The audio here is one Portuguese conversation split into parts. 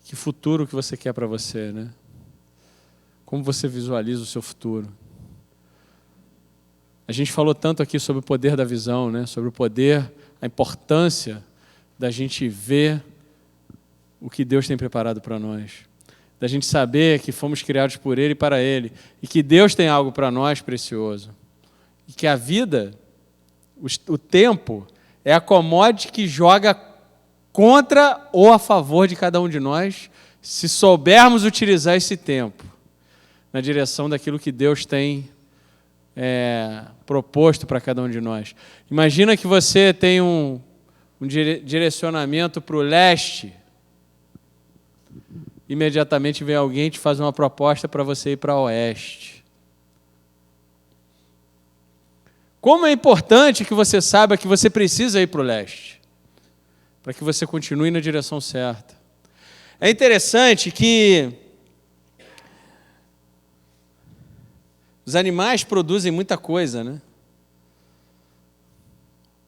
Que futuro que você quer para você, né? Como você visualiza o seu futuro? A gente falou tanto aqui sobre o poder da visão, né? Sobre o poder, a importância da gente ver o que Deus tem preparado para nós. Da gente saber que fomos criados por Ele e para Ele. E que Deus tem algo para nós precioso. E que a vida, o tempo, é a commodity que joga contra ou a favor de cada um de nós, se soubermos utilizar esse tempo na direção daquilo que Deus tem proposto para cada um de nós. Imagina que você tem um direcionamento para o leste, imediatamente vem alguém e te faz uma proposta para você ir para o oeste. Como é importante que você saiba que você precisa ir para o leste, para que você continue na direção certa. É interessante que os animais produzem muita coisa, né?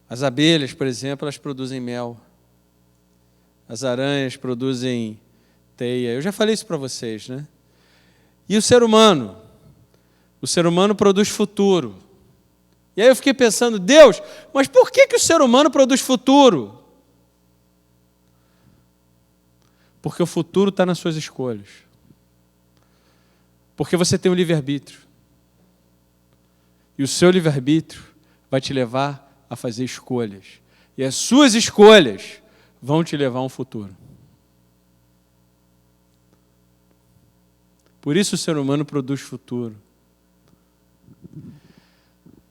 As abelhas, por exemplo, elas produzem mel. As aranhas produzem teia. Eu já falei isso para vocês, né? E o ser humano? O ser humano produz futuro. E aí eu fiquei pensando, Deus, mas por que o ser humano produz futuro? Porque o futuro está nas suas escolhas. Porque você tem um livre-arbítrio. E o seu livre-arbítrio vai te levar a fazer escolhas. E as suas escolhas vão te levar a um futuro. Por isso o ser humano produz futuro.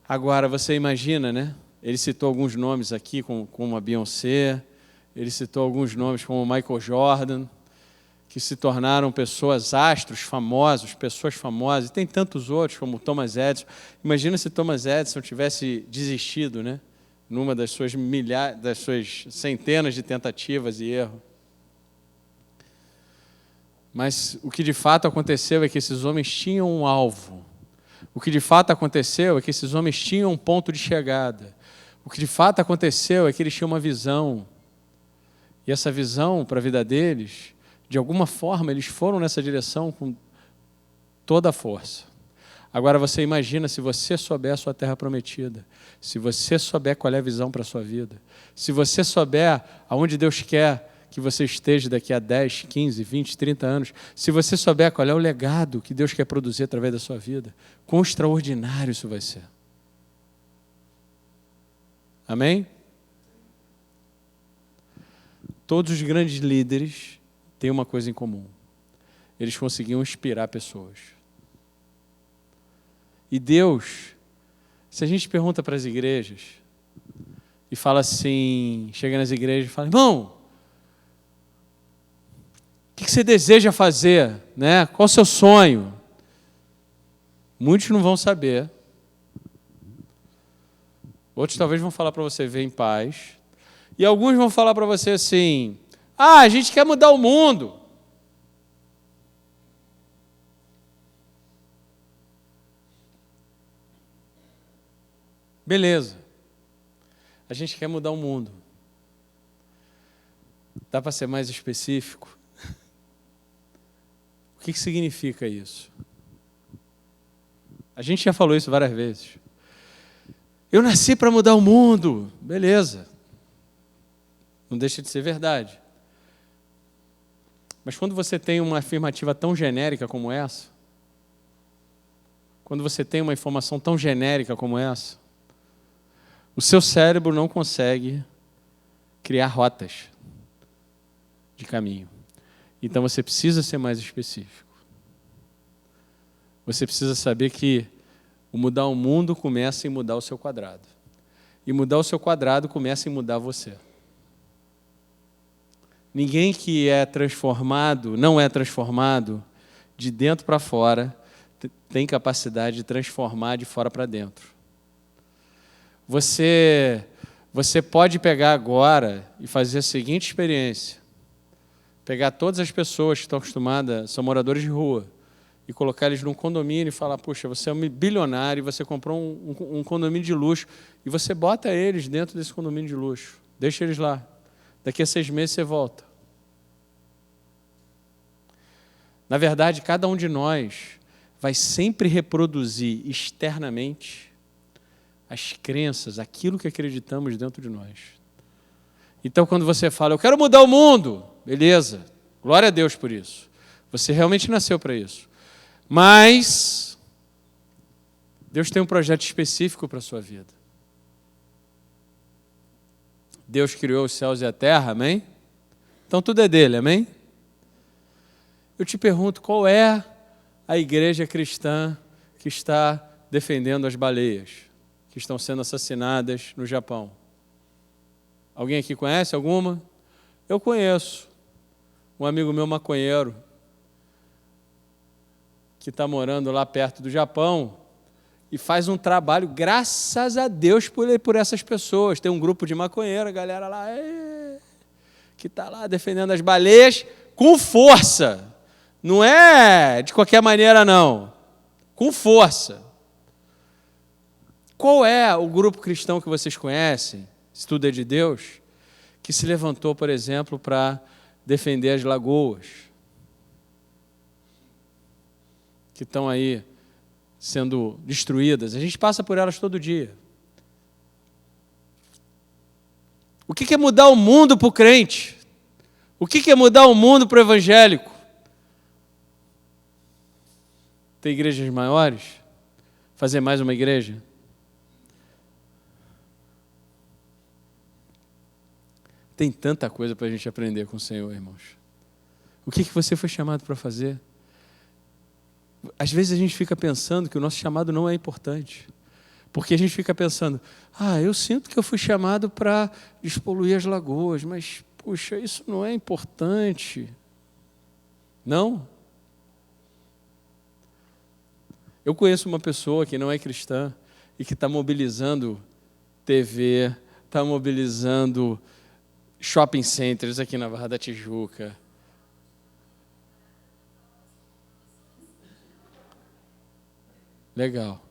Agora, você imagina, né? Ele citou alguns nomes aqui, como a Beyoncé, ele citou alguns nomes como o Michael Jordan, que se tornaram pessoas, astros famosos, pessoas famosas, e tem tantos outros, como o Thomas Edison. Imagina se Thomas Edison tivesse desistido, né? Numa das suas centenas de tentativas e erros. Mas o que de fato aconteceu é que esses homens tinham um alvo. O que de fato aconteceu é que esses homens tinham um ponto de chegada. O que de fato aconteceu é que eles tinham uma visão. E essa visão para a vida deles, de alguma forma, eles foram nessa direção com toda a força. Agora você imagina se você souber a sua terra prometida, se você souber qual é a visão para a sua vida, se você souber aonde Deus quer que você esteja daqui a 10, 15, 20, 30 anos, se você souber qual é o legado que Deus quer produzir através da sua vida, quão extraordinário isso vai ser. Amém? Todos os grandes líderes têm uma coisa em comum. Eles conseguiam inspirar pessoas. E Deus, se a gente pergunta para as igrejas e fala assim, chega nas igrejas e fala, irmão, o que você deseja fazer? Né? Qual o seu sonho? Muitos não vão saber. Outros talvez vão falar para você, viver em paz. E alguns vão falar para você assim, a gente quer mudar o mundo. Beleza. A gente quer mudar o mundo. Dá para ser mais específico? O que significa isso? A gente já falou isso várias vezes. Eu nasci para mudar o mundo. Beleza. Não deixa de ser verdade. Mas quando você tem uma afirmativa tão genérica como essa, quando você tem uma informação tão genérica como essa, o seu cérebro não consegue criar rotas de caminho. Então você precisa ser mais específico. Você precisa saber que o mudar o mundo começa em mudar o seu quadrado. E mudar o seu quadrado começa em mudar você. Ninguém que é transformado, não é transformado de dentro para fora, tem capacidade de transformar de fora para dentro. Você pode pegar agora e fazer a seguinte experiência. Pegar todas as pessoas que estão acostumadas, são moradores de rua, e colocar eles num condomínio e falar, puxa, você é um bilionário, você comprou um condomínio de luxo, e você bota eles dentro desse condomínio de luxo. Deixa eles lá. Daqui a 6 meses você volta. Na verdade, cada um de nós vai sempre reproduzir externamente as crenças, aquilo que acreditamos dentro de nós. Então, quando você fala, eu quero mudar o mundo, beleza, glória a Deus por isso. Você realmente nasceu para isso. Mas Deus tem um projeto específico para a sua vida. Deus criou os céus e a terra, amém? Então tudo é dele, amém? Eu te pergunto, qual é a igreja cristã que está defendendo as baleias, que estão sendo assassinadas no Japão? Alguém aqui conhece alguma? Eu conheço um amigo meu maconheiro, que está morando lá perto do Japão, e faz um trabalho, graças a Deus, por essas pessoas. Tem um grupo de maconheiros, a galera lá, que está lá defendendo as baleias com força. Não é de qualquer maneira, não. Com força. Qual é o grupo cristão que vocês conhecem, se tudo é de Deus, que se levantou, por exemplo, para defender as lagoas, que estão aí sendo destruídas? A gente passa por elas todo dia. O que é mudar o mundo para o crente? O que é mudar o mundo para o evangélico? Ter igrejas maiores? Fazer mais uma igreja? Tem tanta coisa para a gente aprender com o Senhor, irmãos. O que você foi chamado para fazer? Às vezes a gente fica pensando que o nosso chamado não é importante. Porque a gente fica pensando, eu sinto que eu fui chamado para despoluir as lagoas, mas, puxa, isso não é importante. Não? Eu conheço uma pessoa que não é cristã e que está mobilizando TV, está mobilizando shopping centers aqui na Barra da Tijuca. Legal.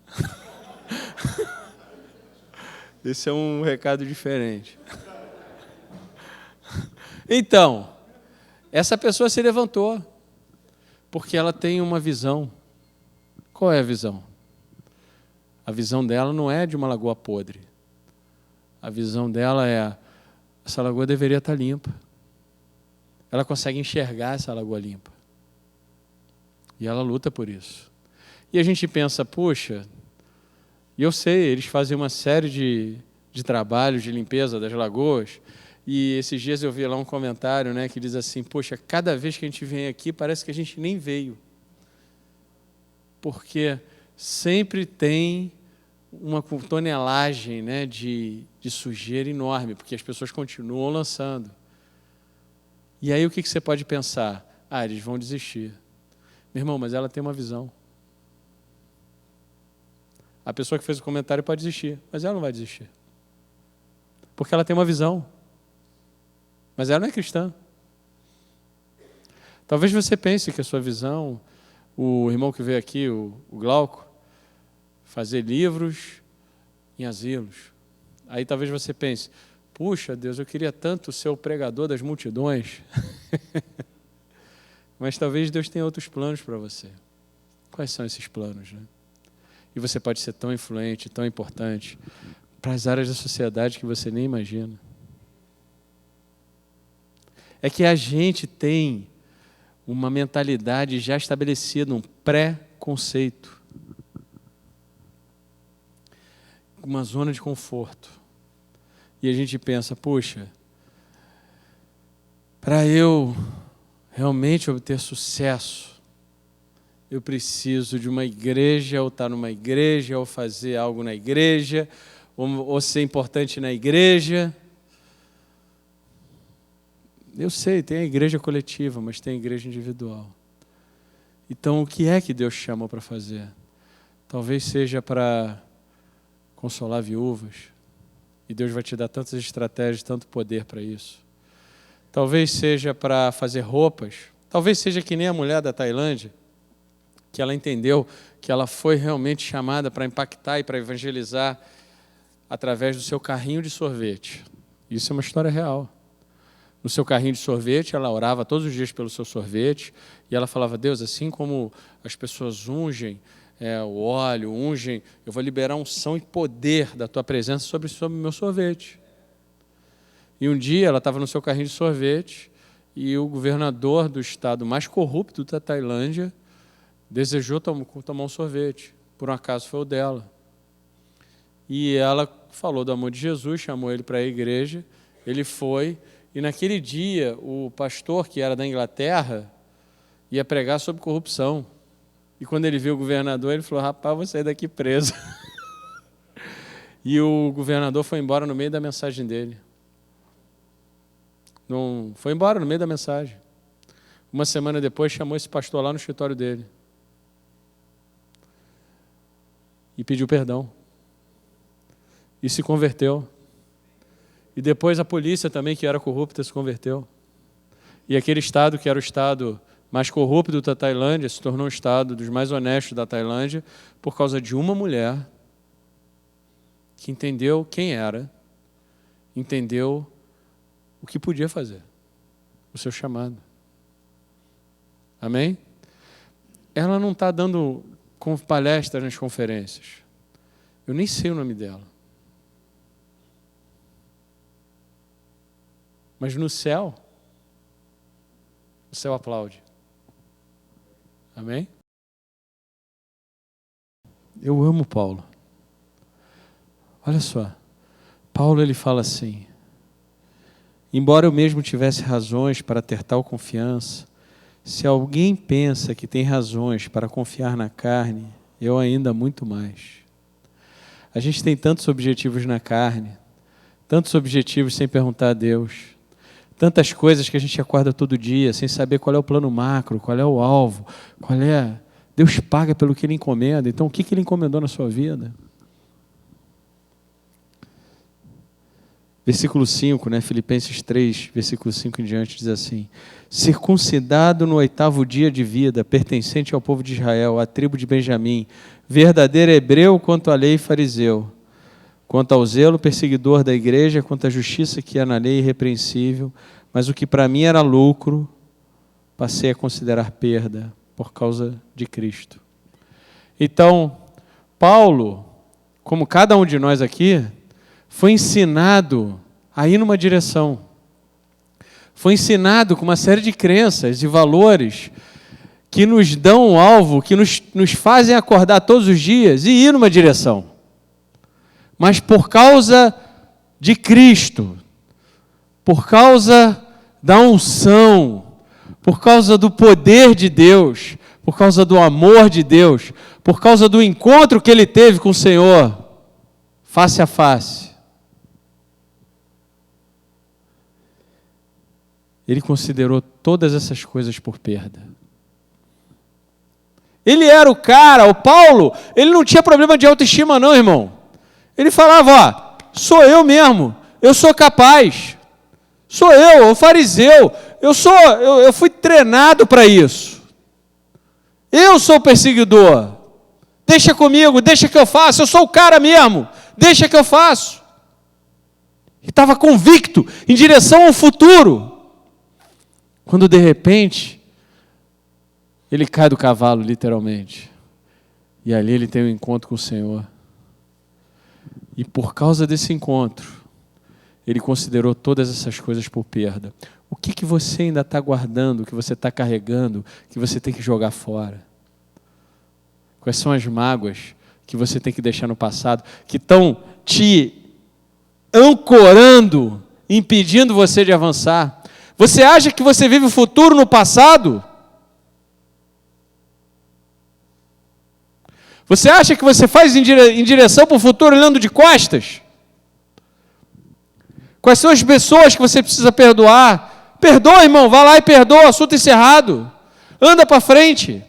Esse é um recado diferente. Então, essa pessoa se levantou porque ela tem uma visão. Qual é a visão? A visão dela não é de uma lagoa podre. A visão dela é: essa lagoa deveria estar limpa. Ela consegue enxergar essa lagoa limpa. E ela luta por isso. E a gente pensa, puxa, e eu sei, eles fazem uma série de trabalhos de limpeza das lagoas, e esses dias eu vi lá um comentário, né, que diz assim, poxa, cada vez que a gente vem aqui, parece que a gente nem veio. Porque sempre tem uma tonelagem, né, de sujeira enorme, porque as pessoas continuam lançando. E aí o que você pode pensar? Eles vão desistir. Meu irmão, mas ela tem uma visão. A pessoa que fez o comentário pode desistir, mas ela não vai desistir. Porque ela tem uma visão. Mas ela não é cristã. Talvez você pense que a sua visão, o irmão que veio aqui, o Glauco, fazer livros em asilos. Aí talvez você pense, puxa Deus, eu queria tanto ser o pregador das multidões. Mas talvez Deus tenha outros planos para você. Quais são esses planos, né? E você pode ser tão influente, tão importante para as áreas da sociedade que você nem imagina. É que a gente tem uma mentalidade já estabelecida, um pré-conceito. Uma zona de conforto. E a gente pensa, puxa, para eu realmente obter sucesso, eu preciso de uma igreja, ou estar numa igreja, ou fazer algo na igreja, ou ser importante na igreja. Eu sei, tem a igreja coletiva, mas tem a igreja individual. Então, o que é que Deus chama para fazer? Talvez seja para consolar viúvas, e Deus vai te dar tantas estratégias, tanto poder para isso. Talvez seja para fazer roupas, talvez seja que nem a mulher da Tailândia, que ela entendeu que ela foi realmente chamada para impactar e para evangelizar através do seu carrinho de sorvete. Isso é uma história real. no seu carrinho de sorvete, ela orava todos os dias pelo seu sorvete, e ela falava: Deus, assim como as pessoas ungem o óleo, ungem, eu vou liberar unção e poder da tua presença sobre o meu sorvete. E um dia ela estava no seu carrinho de sorvete, e o governador do estado mais corrupto da Tailândia desejou tomar um sorvete. Por um acaso foi o dela. E ela falou do amor de Jesus, chamou ele para a igreja, ele foi, e naquele dia o pastor, que era da Inglaterra, ia pregar sobre corrupção. E quando ele viu o governador, ele falou: rapaz, vou sair daqui preso. E o governador foi embora no meio da mensagem dele. Não, foi embora no meio da mensagem. Uma semana depois, chamou esse pastor lá no escritório dele e pediu perdão. E se converteu. E depois a polícia também, que era corrupta, se converteu. E aquele estado, que era o estado mais corrupto da Tailândia, se tornou um estado dos mais honestos da Tailândia, por causa de uma mulher que entendeu quem era, entendeu o que podia fazer, o seu chamado. Amém? Ela não está dando palestras nas conferências. Eu nem sei o nome dela. Mas no céu, o céu aplaude. Amém? Eu amo Paulo. Olha só. Paulo, ele fala assim: embora eu mesmo tivesse razões para ter tal confiança, se alguém pensa que tem razões para confiar na carne, eu ainda muito mais. A gente tem tantos objetivos na carne, tantos objetivos sem perguntar a Deus, tantas coisas que a gente acorda todo dia sem saber qual é o plano macro, qual é o alvo, qual é... Deus paga pelo que Ele encomenda. Então, o que Ele encomendou na sua vida? Versículo 5, Filipenses 3, versículo 5 em diante, diz assim: circuncidado no 8º dia de vida, pertencente ao povo de Israel, à tribo de Benjamim, verdadeiro hebreu quanto à lei, fariseu, quanto ao zelo perseguidor da igreja, quanto à justiça que há na lei, irrepreensível, mas o que para mim era lucro, passei a considerar perda por causa de Cristo. Então, Paulo, como cada um de nós aqui, foi ensinado a ir numa direção. Foi ensinado com uma série de crenças e valores que nos dão um alvo, que nos fazem acordar todos os dias e ir numa direção. Mas por causa de Cristo, por causa da unção, por causa do poder de Deus, por causa do amor de Deus, por causa do encontro que ele teve com o Senhor, face a face, ele considerou todas essas coisas por perda. Ele era o cara, o Paulo, ele não tinha problema de autoestima não, irmão. Ele falava: sou eu mesmo, eu sou capaz, sou eu, o fariseu, eu fui treinado para isso. Eu sou o perseguidor. Deixa comigo, deixa que eu faço, eu sou o cara mesmo, deixa que eu faço. E estava convicto em direção ao futuro. Quando de repente, ele cai do cavalo, literalmente. E ali ele tem um encontro com o Senhor. E por causa desse encontro, ele considerou todas essas coisas por perda. O que você ainda está guardando, o que você está carregando, que você tem que jogar fora? Quais são as mágoas que você tem que deixar no passado, que estão te ancorando, impedindo você de avançar? Você acha que você vive o futuro no passado? Você acha que você faz em direção para o futuro olhando de costas? Quais são as pessoas que você precisa perdoar? Perdoa, irmão, vá lá e perdoa, assunto encerrado. Anda para frente.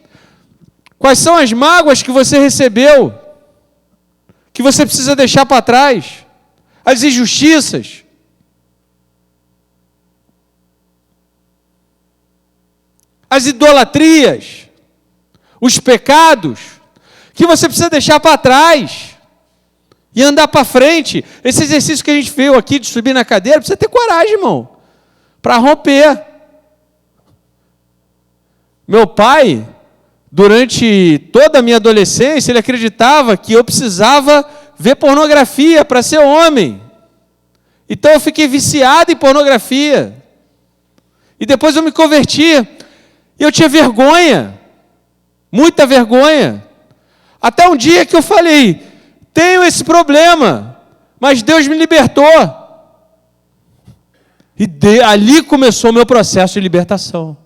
Quais são as mágoas que você recebeu, que você precisa deixar para trás? As injustiças. As idolatrias. Os pecados que você precisa deixar para trás e andar para frente. Esse exercício que a gente fez aqui de subir na cadeira, precisa ter coragem, irmão, para romper. Meu pai, durante toda a minha adolescência, ele acreditava que eu precisava ver pornografia para ser homem. Então eu fiquei viciado em pornografia. E depois eu me converti. E eu tinha vergonha. Muita vergonha. Até um dia que eu falei, tenho esse problema, mas Deus me libertou. E ali começou o meu processo de libertação.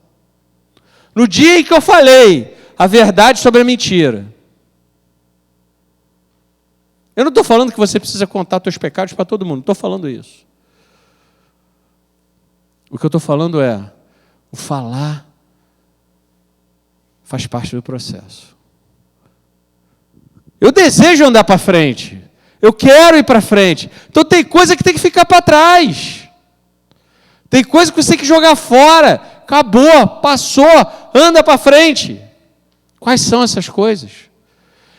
No dia em que eu falei a verdade sobre a mentira. Eu não estou falando que você precisa contar seus pecados para todo mundo, não estou falando isso. O que eu estou falando é, o falar faz parte do processo. Eu desejo andar para frente, eu quero ir para frente, então tem coisa que tem que ficar para trás. Tem coisa que você tem que jogar fora, acabou, passou, anda para frente. Quais são essas coisas?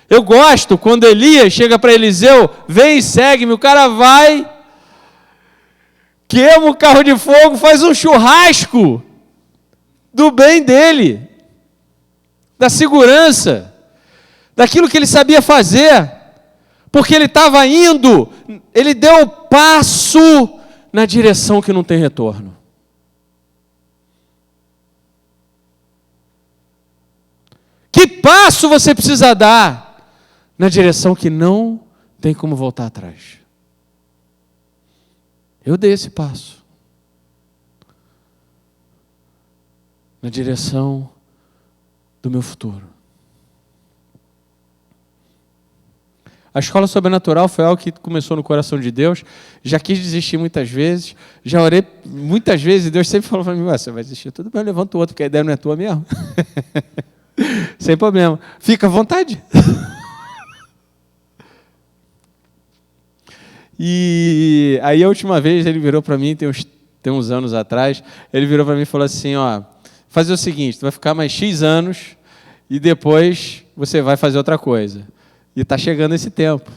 Eu gosto quando Elias chega para Eliseu, vem e segue-me, o cara vai, queima o carro de fogo, faz um churrasco do bem dele, da segurança, daquilo que ele sabia fazer, porque ele estava indo, ele deu um passo na direção que não tem retorno. Que passo você precisa dar na direção que não tem como voltar atrás? Eu dei esse passo na direção do meu futuro. A escola sobrenatural foi algo que começou no coração de Deus. Já quis desistir muitas vezes, já orei muitas vezes e Deus sempre falou para mim, você vai desistir, tudo bem, levanta o outro, porque a ideia não é tua mesmo. Sem problema, fica à vontade. E aí a última vez ele virou para mim, tem uns anos atrás, ele virou para mim e falou assim, fazer o seguinte, tu vai ficar mais X anos e depois você vai fazer outra coisa. E está chegando esse tempo.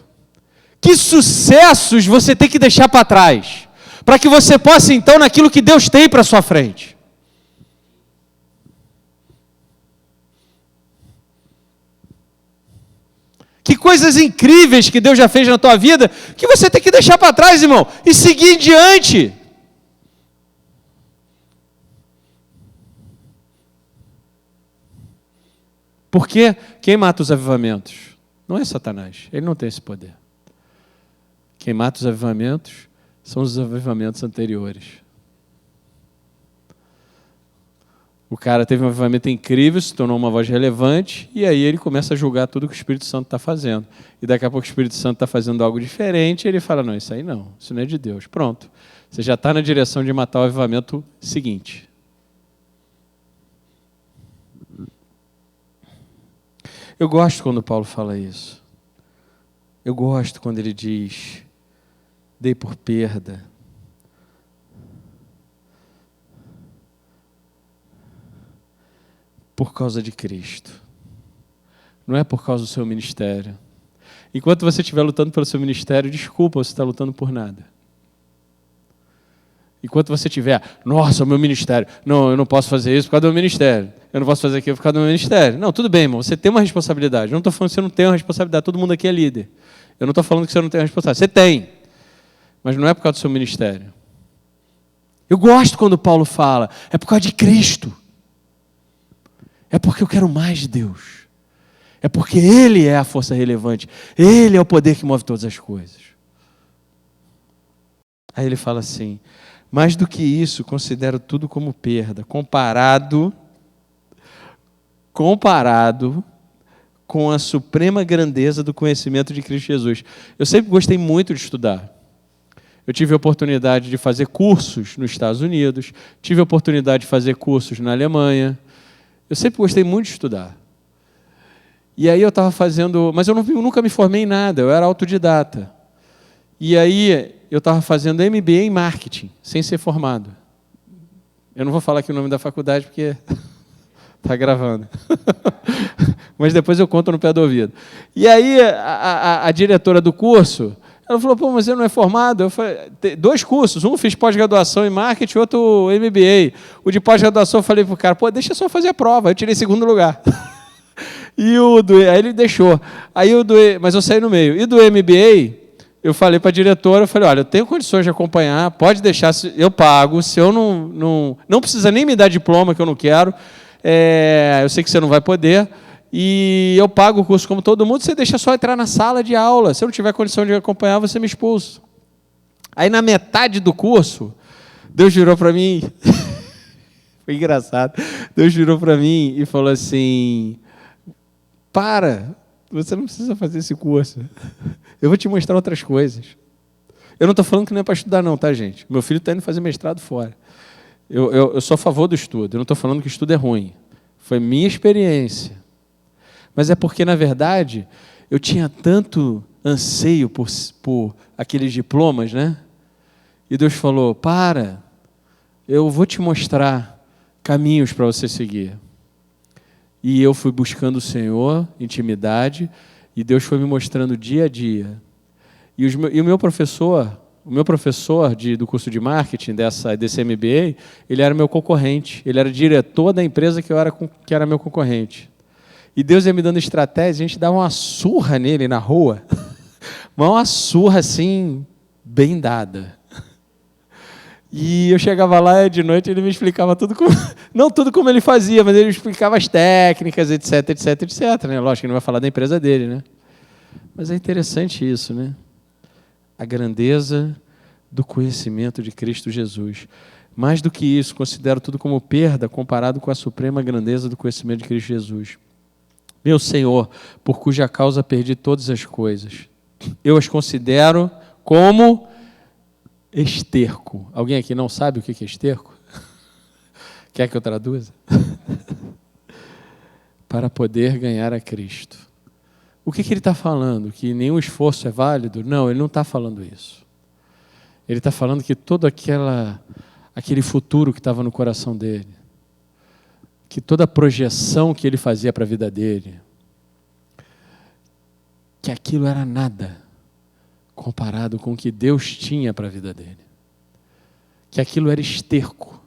Que sucessos você tem que deixar para trás, para que você possa então naquilo que Deus tem para sua frente. Que coisas incríveis que Deus já fez na tua vida, que você tem que deixar para trás, irmão, e seguir em diante. Porque quem mata os avivamentos? Não é Satanás, ele não tem esse poder. Quem mata os avivamentos são os avivamentos anteriores. O cara teve um avivamento incrível, se tornou uma voz relevante, e aí ele começa a julgar tudo que o Espírito Santo está fazendo. E daqui a pouco o Espírito Santo está fazendo algo diferente, e ele fala, não, isso aí não, isso não é de Deus. Pronto, você já está na direção de matar o avivamento seguinte. Eu gosto quando Paulo fala isso. Eu gosto quando ele diz, dei por perda. Por causa de Cristo. Não é por causa do seu ministério. Enquanto você estiver lutando pelo seu ministério, desculpa, você está lutando por nada. Enquanto você estiver, nossa, o meu ministério. Não, eu não posso fazer isso por causa do meu ministério. Eu não posso fazer aquilo por causa do meu ministério. Não, tudo bem, irmão, você tem uma responsabilidade. Eu não estou falando que você não tem uma responsabilidade, todo mundo aqui é líder. Eu não estou falando que você não tem uma responsabilidade. Você tem, mas não é por causa do seu ministério. Eu gosto quando Paulo fala, é por causa de Cristo. É porque eu quero mais de Deus. É porque Ele é a força relevante. Ele é o poder que move todas as coisas. Aí ele fala assim, mais do que isso, considero tudo como perda, comparado com a suprema grandeza do conhecimento de Cristo Jesus. Eu sempre gostei muito de estudar. Eu tive a oportunidade de fazer cursos nos Estados Unidos, tive a oportunidade de fazer cursos na Alemanha. Eu sempre gostei muito de estudar. E aí eu estava fazendo... Mas eu nunca me formei em nada, eu era autodidata. E aí eu estava fazendo MBA em marketing, sem ser formado. Eu não vou falar aqui o nome da faculdade, porque está gravando. Mas depois eu conto no pé do ouvido. E aí a diretora do curso, Ela falou, pô, mas você não é formado? Eu falei, dois cursos, um fiz pós-graduação em marketing, outro MBA. O de pós-graduação eu falei pro cara, pô, deixa eu só fazer a prova. Eu tirei segundo lugar. E aí ele deixou. Mas eu saí no meio. E do MBA, eu falei para a diretora, eu falei, olha, eu tenho condições de acompanhar, pode deixar, eu pago, se eu não precisa nem me dar diploma, que eu não quero, eu sei que você não vai poder, e eu pago o curso como todo mundo, você deixa só entrar na sala de aula, se eu não tiver condição de acompanhar, você me expulsa. Aí na metade do curso, Deus virou para mim, foi engraçado, Deus virou para mim e falou assim, você não precisa fazer esse curso. Eu vou te mostrar outras coisas. Eu não estou falando que não é para estudar não, tá, gente? Meu filho está indo fazer mestrado fora. Eu sou a favor do estudo. Eu não estou falando que estudo é ruim. Foi minha experiência. Mas é porque, na verdade, eu tinha tanto anseio por aqueles diplomas, né? E Deus falou, eu vou te mostrar caminhos para você seguir. E eu fui buscando o Senhor, intimidade, e Deus foi me mostrando dia a dia. E o meu professor do curso de marketing, desse MBA, ele era meu concorrente. Ele era diretor da empresa que era meu concorrente. E Deus ia me dando estratégia, a gente dava uma surra nele na rua. Mas uma surra, assim, bem dada. E eu chegava lá de noite e ele me explicava tudo não tudo como ele fazia, mas ele me explicava as técnicas, etc, etc, etc. Né? Lógico que não vai falar da empresa dele, né? Mas é interessante isso, né? A grandeza do conhecimento de Cristo Jesus. Mais do que isso, considero tudo como perda comparado com a suprema grandeza do conhecimento de Cristo Jesus. Meu Senhor, por cuja causa perdi todas as coisas. Eu as considero como esterco. Alguém aqui não sabe o que é esterco? Quer que eu traduza? Para poder ganhar a Cristo. O que ele está falando? Que nenhum esforço é válido? Não, ele não está falando isso. Ele está falando que todo aquele futuro que estava no coração dele, que toda a projeção que ele fazia para a vida dele, que aquilo era nada comparado com o que Deus tinha para a vida dele. Que aquilo era esterco.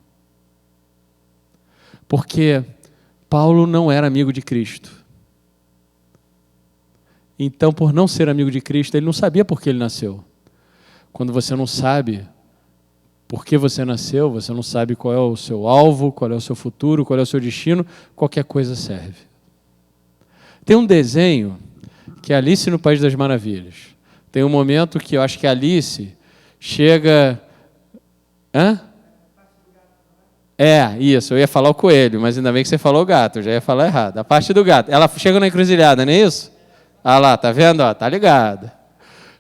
Porque Paulo não era amigo de Cristo. Então, por não ser amigo de Cristo, ele não sabia por que ele nasceu. Quando você não sabe por que você nasceu, você não sabe qual é o seu alvo, qual é o seu futuro, qual é o seu destino, qualquer coisa serve. Tem um desenho que é Alice no País das Maravilhas. Tem um momento que eu acho que a Alice chega... Hã? Isso, eu ia falar o coelho, mas ainda bem que você falou o gato, eu já ia falar errado. A parte do gato. Ela chega na encruzilhada, não é isso? Ah lá, tá vendo? Ó, tá ligado.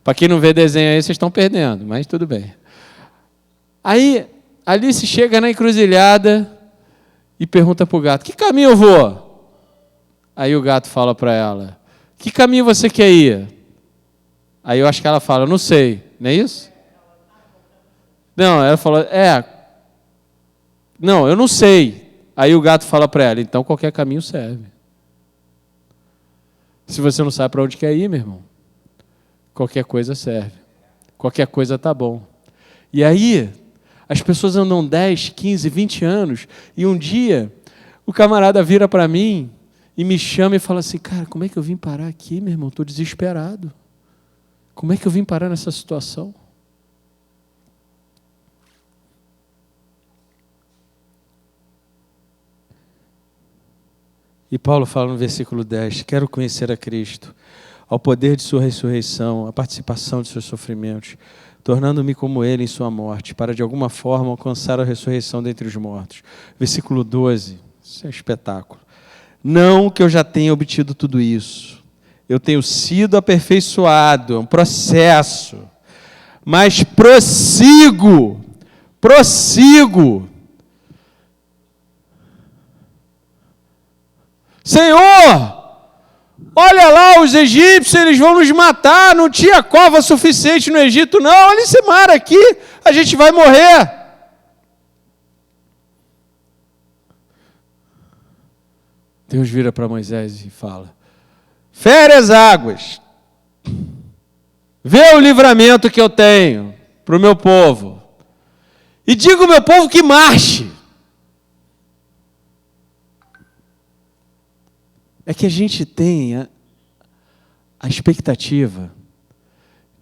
Para quem não vê desenho aí, vocês estão perdendo, mas tudo bem. Aí, Alice chega na encruzilhada e pergunta para o gato, que caminho eu vou? Aí o gato fala para ela, que caminho você quer ir? Aí eu acho que ela fala, não sei, não é isso? Não, ela falou, não, eu não sei. Aí o gato fala para ela, então qualquer caminho serve. Se você não sabe para onde quer ir, meu irmão, qualquer coisa serve. Qualquer coisa está bom. E aí, as pessoas andam 10, 15, 20 anos, e um dia o camarada vira para mim e me chama e fala assim, cara, como é que eu vim parar aqui, meu irmão? Estou desesperado. Como é que eu vim parar nessa situação? E Paulo fala no versículo 10, quero conhecer a Cristo, ao poder de sua ressurreição, a participação de seus sofrimentos, tornando-me como ele em sua morte, para de alguma forma alcançar a ressurreição dentre os mortos. Versículo 12, isso é um espetáculo. Não que eu já tenha obtido tudo isso, eu tenho sido aperfeiçoado, é um processo, mas prossigo. Senhor, olha lá, os egípcios, eles vão nos matar, não tinha cova suficiente no Egito, não, olha esse mar aqui, a gente vai morrer. Deus vira para Moisés e fala, fere as águas. vê o livramento que eu tenho para o meu povo, e diga ao meu povo que marche. É que a gente tem a expectativa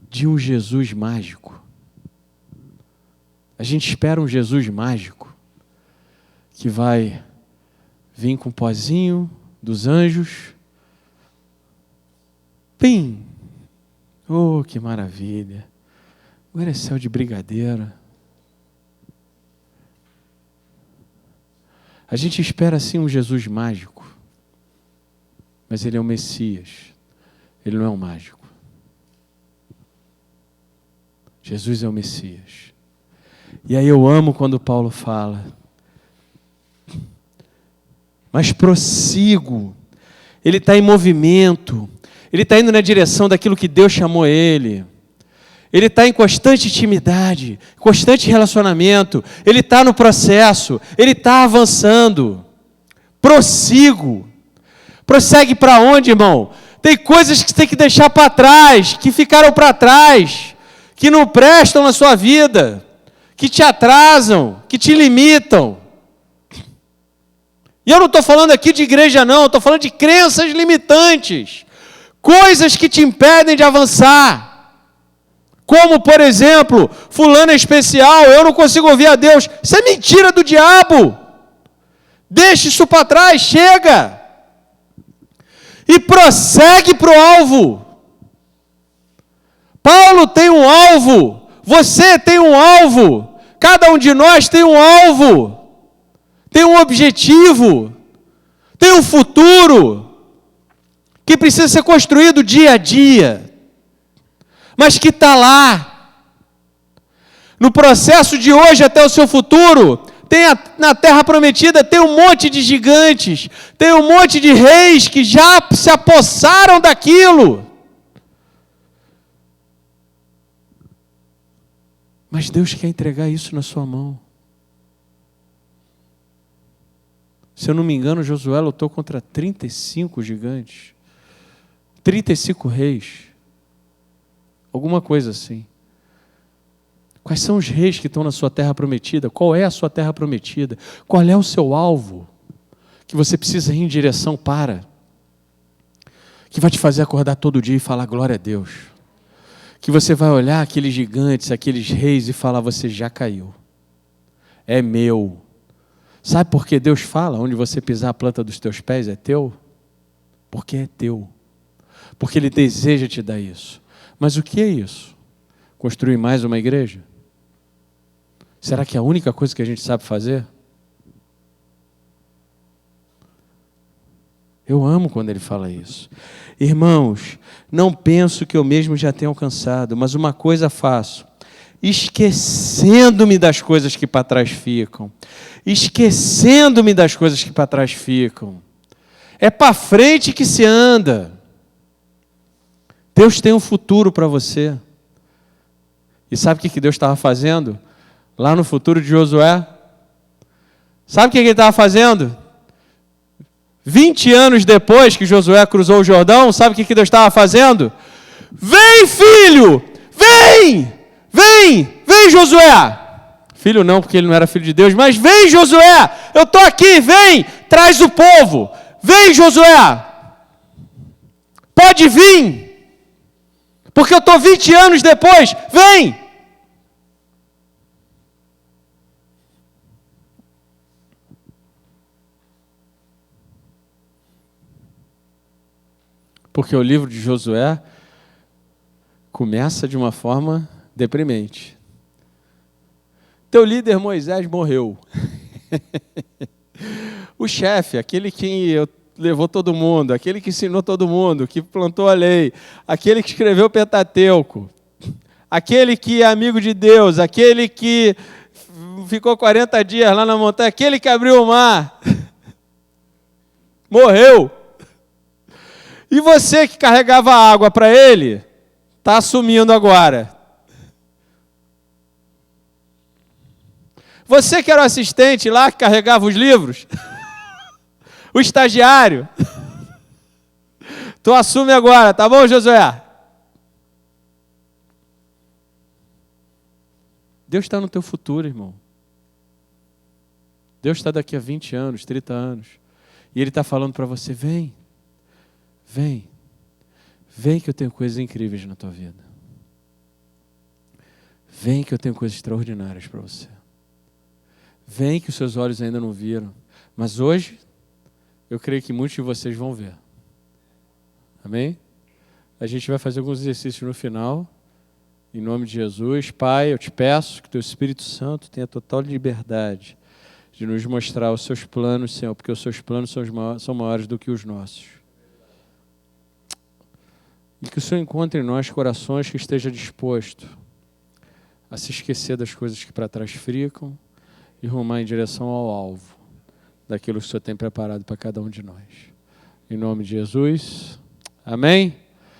de um Jesus mágico. A gente espera um Jesus mágico que vai vir com o pozinho dos anjos. Pim! Oh, que maravilha! Agora é céu de brigadeiro. A gente espera assim um Jesus mágico, mas ele é o Messias, ele não é um mágico. Jesus é o Messias. E aí eu amo quando Paulo fala, mas prossigo. Ele está em movimento, ele está indo na direção daquilo que Deus chamou ele. Ele está em constante intimidade, constante relacionamento, ele está no processo, ele está avançando. Prossigo. Prossegue para onde, irmão? Tem coisas que você tem que deixar para trás, que ficaram para trás, que não prestam na sua vida, que te atrasam, que te limitam. E eu não estou falando aqui de igreja não, eu estou falando de crenças limitantes, coisas que te impedem de avançar. Como, por exemplo, fulano é especial, eu não consigo ouvir a Deus. Isso é mentira do diabo. Deixa isso para trás, chega. E prossegue para o alvo. Paulo tem um alvo, você tem um alvo, cada um de nós tem um alvo, tem um objetivo, tem um futuro, que precisa ser construído dia a dia, mas que está lá. No processo de hoje até o seu futuro, na terra prometida tem um monte de gigantes, tem um monte de reis que já se apossaram daquilo. Mas Deus quer entregar isso na sua mão. Se eu não me engano, Josué lutou contra 35 gigantes, 35 reis, alguma coisa assim. Quais são os reis que estão na sua terra prometida? Qual é a sua terra prometida? Qual é o seu alvo que você precisa ir em direção para? Que vai te fazer acordar todo dia e falar glória a Deus. Que você vai olhar aqueles gigantes, aqueles reis e falar, você já caiu. É meu. Sabe por que Deus fala, onde você pisar a planta dos teus pés é teu? Porque é teu. Porque Ele deseja te dar isso. Mas o que é isso? Construir mais uma igreja? Será que é a única coisa que a gente sabe fazer? Eu amo quando ele fala isso. Irmãos, não penso que eu mesmo já tenha alcançado, mas uma coisa faço, esquecendo-me das coisas que para trás ficam. Esquecendo-me das coisas que para trás ficam. É para frente que se anda. Deus tem um futuro para você. E sabe o que Deus estava fazendo? Lá no futuro de Josué? Sabe o que ele estava fazendo? 20 anos depois que Josué cruzou o Jordão, sabe o que Deus estava fazendo? Vem, filho! Vem! Vem! Vem, Josué! Filho não, porque ele não era filho de Deus, mas vem, Josué! Eu estou aqui, vem! Traz o povo! Vem, Josué! Pode vir! Porque eu estou 20 anos depois, vem! Porque o livro de Josué começa de uma forma deprimente. Teu líder Moisés morreu. O chefe, aquele que levou todo mundo, aquele que ensinou todo mundo, que plantou a lei, aquele que escreveu o Pentateuco, aquele que é amigo de Deus, aquele que ficou 40 dias lá na montanha, aquele que abriu o mar, morreu. E você que carregava água para ele, está assumindo agora. Você que era o assistente lá, que carregava os livros, o estagiário, tu assume agora, tá bom, Josué? Deus está no teu futuro, irmão. Deus está daqui a 20 anos, 30 anos. E Ele está falando para você, vem, vem, vem que eu tenho coisas incríveis na tua vida. Vem que eu tenho coisas extraordinárias para você. Vem que os seus olhos ainda não viram. Mas hoje, eu creio que muitos de vocês vão ver. Amém? A gente vai fazer alguns exercícios no final. Em nome de Jesus. Pai, eu te peço que teu Espírito Santo tenha total liberdade de nos mostrar os seus planos, Senhor, porque os seus planos são maiores do que os nossos. E que o Senhor encontre em nós corações que esteja disposto a se esquecer das coisas que para trás ficam e rumar em direção ao alvo daquilo que o Senhor tem preparado para cada um de nós. Em nome de Jesus. Amém?